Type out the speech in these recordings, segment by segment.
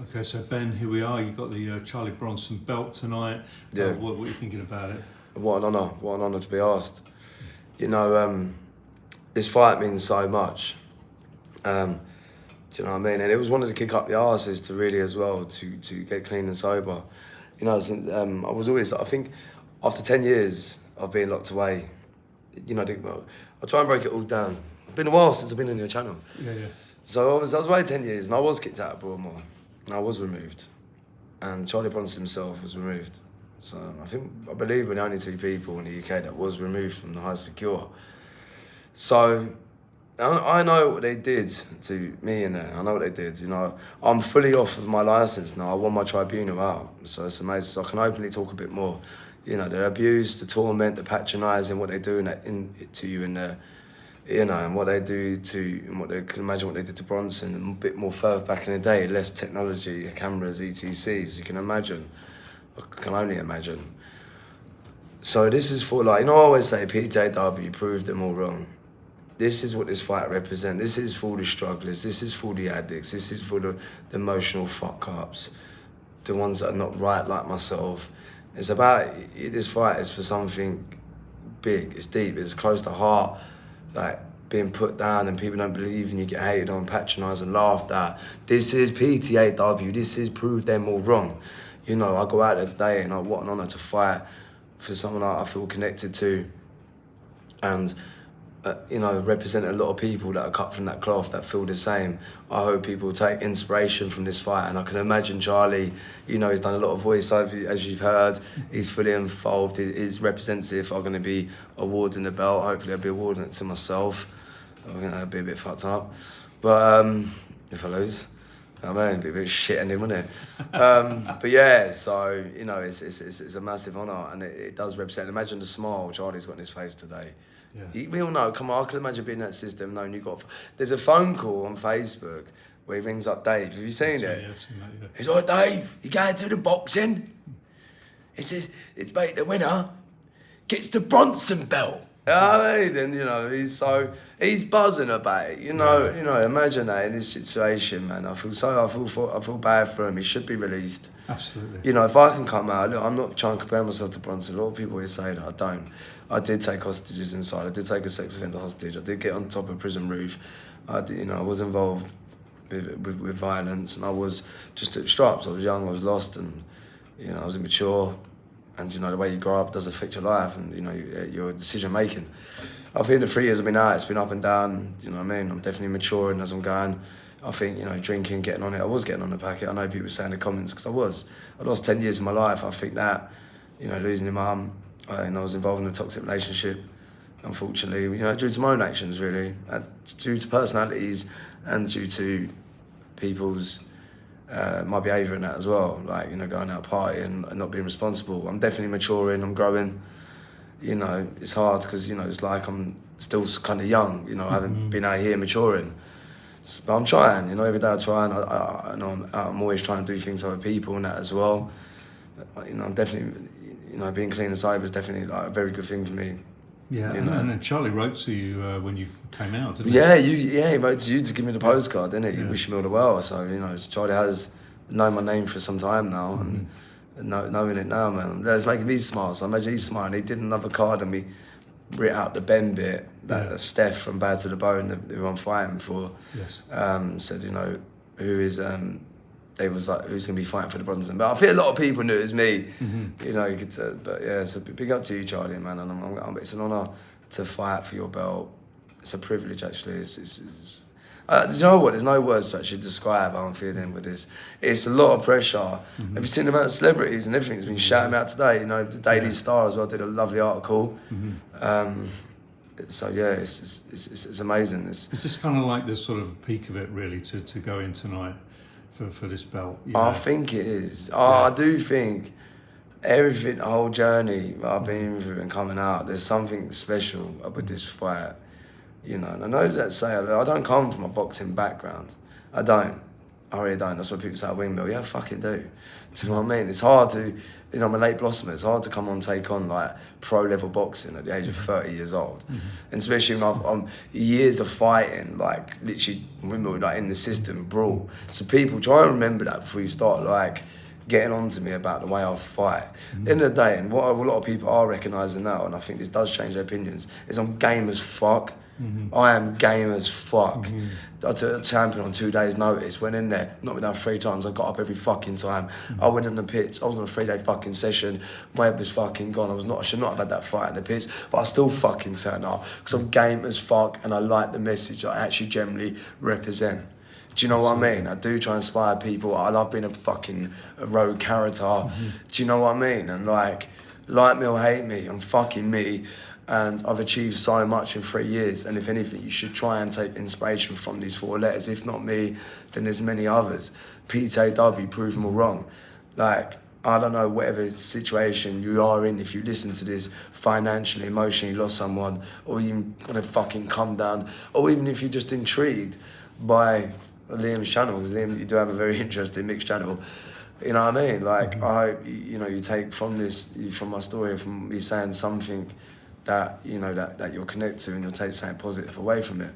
Okay, so Ben, here we are. You got the Charlie Bronson Belt tonight. Yeah. What are you thinking about it? What an honour to be asked. You know, this fight means so much. Do you know what I mean? And it was one of the kick up the arses to really as well, to get clean and sober. You know, since, I was always, I think, after 10 years of being locked away, you know, I'll try and break it all down. It's been a while since I've been on your channel. Yeah. So I was away 10 years and I was kicked out of Broadmoor. And I was removed. And Charlie Bronson himself was removed. So I believe we're the only two people in the UK that was removed from the high secure. So I know what they did to me in there. I know what they did. You know, I'm fully off of my licence now. I want my tribunal out. So it's amazing. So I can openly talk a bit more. You know, the abuse, the torment, the patronising, what they do to you in there. You know, and what they do to, and what they can imagine what they did to Bronson, and a bit more further back in the day, less technology, cameras, ETCs, you can imagine. I can only imagine. So this is for, like, you know, I always say PTAW proved them all wrong. This is what this fight represents. This is for the strugglers, this is for the addicts, this is for the emotional fuck-ups, the ones that are not right like myself. It's about, this fight is for something big, it's deep, it's close to heart. Like, being put down and people don't believe in you, get hated on, patronised and laughed at. This is PTAW, this is prove them all wrong. You know, I go out there today and what an honour to fight for someone I feel connected to, and you know, represent a lot of people that are cut from that cloth that feel the same. I hope people take inspiration from this fight, and I can imagine Charlie, you know, he's done a lot of voiceover, as you've heard. He's fully involved. His representative are going to be awarding the belt. Hopefully I'll be awarding it to myself. I think that'd be a bit fucked up. But if I lose, I mean, it'd be a bit shit on him, wouldn't it? But yeah, so, you know, it's a massive honour, and it does represent. Imagine the smile Charlie's got on his face today. Yeah. We all know, come on, I can imagine being in that system, knowing you got... There's a phone call on Facebook where he rings up Dave. Have you seen it? Yeah, I've seen that, yeah. He's like, Dave, you going to the boxing? He says, it's mate, the winner gets the Bronson Belt. I mean, and you know, he's buzzing about it. You know, imagine that in this situation, man. I feel bad for him. He should be released. Absolutely. You know, if I can come out, look, I'm not trying to compare myself to Bronson. A lot of people always say that I don't. I did take hostages inside. I did take a sex offender hostage. I did get on top of a prison roof. I was involved with violence, and I was just at straps. I was young, I was lost, and you know, I was immature. And you know, the way you grow up does affect your life, and you know, your decision making. I think the 3 years I've been out, it's been up and down. You know what I mean? I'm definitely maturing as I'm going. I think, you know, drinking, getting on it. I was getting on the packet. I know people say in the comments, because I was. I lost 10 years of my life. I think that, you know, losing your mum, and I was involved in a toxic relationship, unfortunately, you know, due to my own actions, really, due to personalities and due to people's my behaviour in that as well, like, you know, going out partying and not being responsible. I'm definitely maturing, I'm growing. You know, it's hard because, you know, it's like I'm still kind of young, you know, I haven't been out here maturing. But I'm trying, you know, every day I try, and I know I'm always trying to do things for other people and that as well. You know, I'm definitely, you know, being clean and sober is definitely like a very good thing for me. Yeah, you know? and then Charlie wrote to you when you came out, didn't he? Yeah, he wrote to you to give me the postcard, didn't he? Yeah. Wish me all the well. So, you know, Charlie has known my name for some time now, and knowing it now, man, that's making me smile. So I imagine he's smiling. He did another card and we writ out the Ben bit, that Steph from Bad to the Bone, who I'm fighting for, said, you know, they was like, who's going to be fighting for the Bronson? But I think a lot of people knew it was me, you know, you could, but yeah, so big up to you, Charlie, man, and it's an honour to fight for your belt. It's a privilege, actually. You know what, there's no words to actually describe how I'm feeling with this. It's a lot of pressure. Have you seen the amount of celebrities and everything that's been shouting me out today? You know, the Daily Star as well did a lovely article. So yeah, it's amazing. Is this kind of like the sort of peak of it, really, to go in tonight for this belt? I think it is. I do think everything, the whole journey I've been through and coming out, there's something special with this fight. You know, and I know that say, I don't come from a boxing background. I don't. I really don't. That's what people say at windmill. Yeah, I fucking do. Do you know what I mean? It's hard to, I'm a late blossomer. It's hard to come on, take on like pro level boxing at the age of 30 years old. And especially when I'm years of fighting, like literally windmill, like in the system, brawl. So people try and remember that before you start like getting on to me about the way I fight. At the end of the day, and what a lot of people are recognising now, and I think this does change their opinions, is I'm game as fuck. I am game as fuck. I took a champion on 2 days' notice, went in there, knocked me down 3 times, I got up every fucking time. I went in the pits, I was on a 3-day fucking session, my head was fucking gone, I should not have had that fight in the pits, but I still fucking turned up, because I'm game as fuck, and I like the message I actually generally represent. Do you know what I mean? I do try and inspire people. I love being a rogue character. Do you know what I mean? And like me or hate me, I'm fucking me. And I've achieved so much in 3 years. And if anything, you should try and take inspiration from these 4 letters. If not me, then there's many others. PTW, prove them all wrong. Like, I don't know, whatever situation you are in, if you listen to this, financially, emotionally, lost someone, or you're gonna fucking come down, or even if you're just intrigued by Liam's channel, because Liam, you do have a very interesting mixed channel. You know what I mean? Like, you take from this, from my story, from me saying something that, that you'll connect to, and you'll take something positive away from it.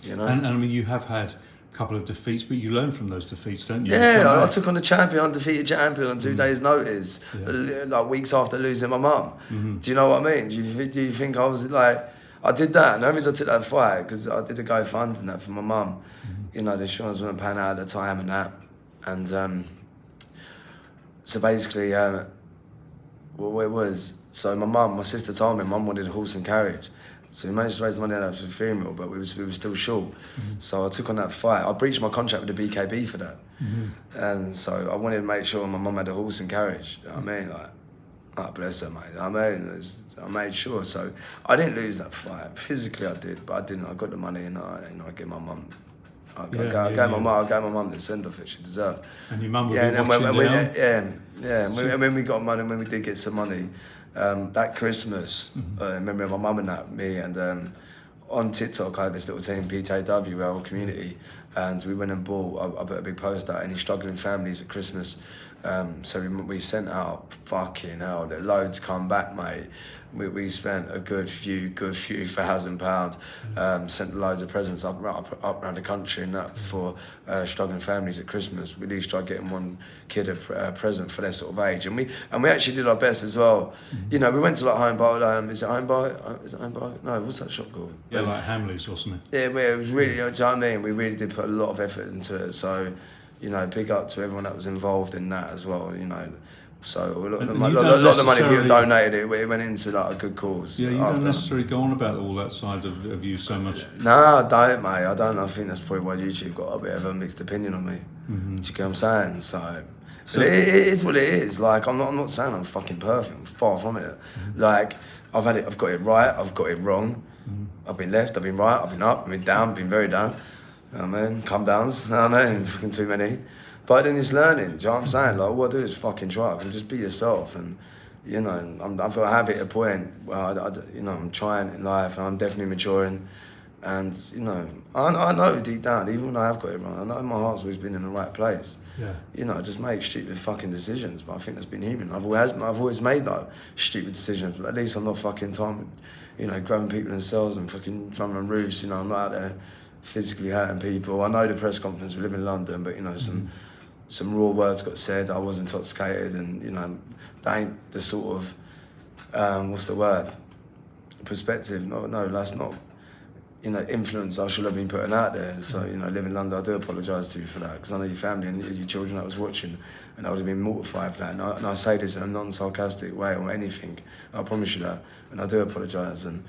You know? And I mean, you have had a couple of defeats, but you learn from those defeats, don't you? Yeah, I took on a undefeated champion on 2 days' notice, like weeks after losing my mum. Do you know what I mean? Do you think I was like, I did that, and the only reason I took that fight, because I did a GoFundMe and that for my mum. The insurance wasn't paying out at the time and that. And so basically, what it was, so my sister told me, Mum wanted a horse and carriage. So we managed to raise the money out for the funeral, but we were still short. So I took on that fight. I breached my contract with the BKB for that. And so I wanted to make sure my mum had a horse and carriage. You know what I mean? Like, oh, bless her, mate. I mean, I made sure. So I didn't lose that fight. Physically I did, but I didn't. I got the money and I gave my mum. I gave my mum the send off that she deserved. And your mum would be watching and when we got money, when we did get some money, that Christmas, I remember my mum and that, me and on TikTok I had this little team, PTW, our community, and we went and bought, I put a big post out, any struggling families at Christmas. So we sent out, fucking hell, the loads come back, mate. We spent a good few £1,000, sent loads of presents up around the country and that for struggling families at Christmas. We at least tried getting one kid a present for their sort of age, and we actually did our best as well. We went to like Home Bar, is it Home Bar? No, what's that shop called? Yeah, like Hamleys or something. Yeah, it was really, do you know what I mean? We really did put a lot of effort into it, so, big up to everyone that was involved in that as well, So a lot of the money people donated, it went into like a good cause. Yeah, you don't necessarily go on about all that side of you so much. No, I don't, mate. I don't. I think that's probably why YouTube got a bit of a mixed opinion on me. Do you get what I'm saying? So it is what it is. Like, I'm not saying I'm fucking perfect. I'm far from it. Like, I've got it right, I've got it wrong. I've been left, I've been right, I've been up, I've been down, I've been very down. You know what I mean? Come downs, you know what I mean? Fucking too many. But then it's learning, do you know what I'm saying? Like, all I do is fucking try. I can just be yourself. And, I feel happy at a point where, I'm trying in life and I'm definitely maturing. And, I know deep down, even when I have got it wrong, I know my heart's always been in the right place. Yeah. I just make stupid fucking decisions, but I think that's been human. I've always made, like, stupid decisions, but at least I'm not fucking grabbing people in cells and fucking drumming on roofs, I'm not out there physically hurting people. I know the press conference, we live in London, but, some raw words got said, I was intoxicated, and, that ain't the sort of, what's the word? Perspective, no, that's not, influence I should have been putting out there. So, live in London, I do apologise to you for that, because I know your family and your children that was watching, and I would have been mortified for that. And I say this in a non-sarcastic way or anything, I promise you that, and I do apologise. And,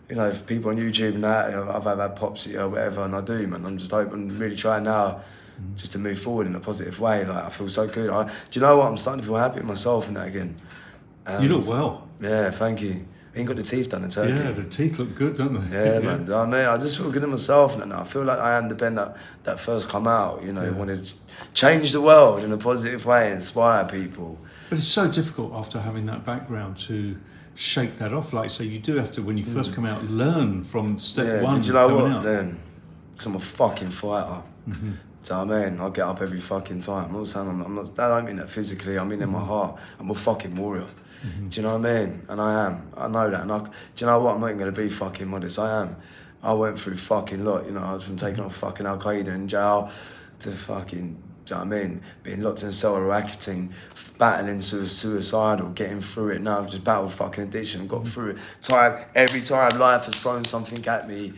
if people on YouTube and that, I've had pops or whatever, and I do, man, I'm just hoping, really trying now, just to move forward in a positive way. Like, I feel so good. Do you know what? I'm starting to feel happy with myself and that again. And you look well. Yeah, thank you. I ain't got the teeth done in Turkey. Yeah, the teeth look good, don't they? Yeah, man. I just feel good in myself and I feel like I am the Ben that first come out, wanted to change the world in a positive way, inspire people. But it's so difficult after having that background to shake that off. Like, so you do have to, when you first come out, learn from step one. But you know what, then? Because I'm a fucking fighter. Do you know what I mean? I get up every fucking time. I'm not saying I'm not. I don't mean that physically. I mean in my heart. I'm a fucking warrior. Do you know what I mean? And I am. I know that. And do you know what? I'm not even gonna be fucking modest. I am. I went through fucking lot. You know, I was from taking off fucking Al Qaeda in jail to fucking. Do you know what I mean? Being locked in a cell or racketing, battling suicidal, getting through it. Now I've just battled fucking addiction and got through it. Every time life has thrown something at me,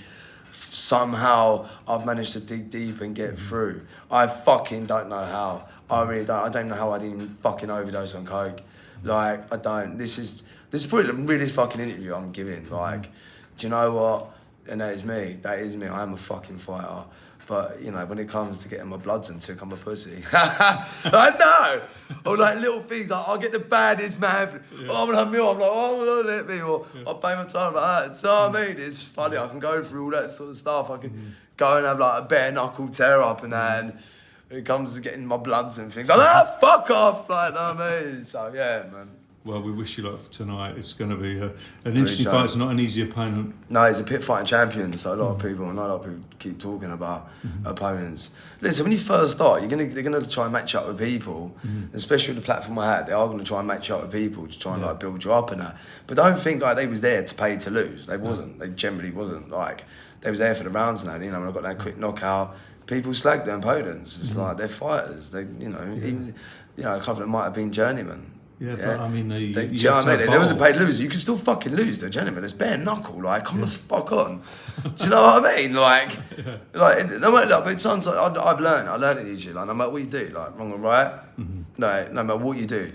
somehow I've managed to dig deep and get through. I fucking don't know how. I really don't. I don't know how I didn't even fucking overdose on coke. Like, I don't. This is probably the realest fucking interview I'm giving. Like, do you know what? And that is me. That is me. I am a fucking fighter. But, you know, when it comes to getting my bloods and took, I'm a pussy. I know! Or like little things, like I'll get the baddest man. Yeah. Oh, I'm gonna have meal, I'm like, oh, let me. Or I'll pay my time like that. Do you know what I mean? It's funny, I can go through all that sort of stuff. I can go and have like a bare knuckle tear up and that. And when it comes to getting my bloods and things, I'm like, fuck off! Like, know what I mean? So, yeah, man. Well, we wish you luck for tonight. It's going to be an interesting fight. It's not an easy opponent. No, he's a pit fighting champion, so a lot of people keep talking about opponents. Listen, when you first start, they're gonna try and match up with people, especially with the platform I had. They are gonna try and match up with people to try and like build you up and that. But don't think like they was there to pay to lose. They wasn't. They generally wasn't. Like they was there for the rounds and that. You know, when I got that quick knockout, people slag their opponents. It's like they're fighters. They, even a couple of them might have been journeymen. Yeah, but I mean, do you know what I mean? There was a paid loser. You can still fucking lose to a gentleman. It's bare knuckle. Like, come the fuck on. Do you know what I mean? Like, no matter. Like, but sometimes I've learned. I learned it usually. Like, no matter what you do, like wrong or right, no matter what you do,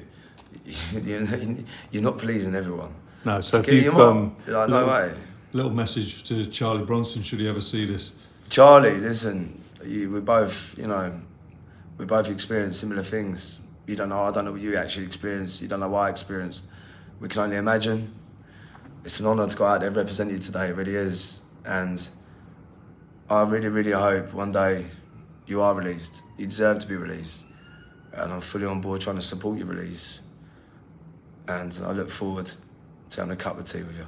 you're not pleasing everyone. No, so if you've like, no way. Little message to Charlie Bronson, should he ever see this? Charlie, listen, we both experienced similar things. You don't know, I don't know what you actually experienced. You don't know what I experienced. We can only imagine. It's an honour to go out there and represent you today, it really is. And I really, really hope one day you are released. You deserve to be released. And I'm fully on board trying to support your release. And I look forward to having a cup of tea with you.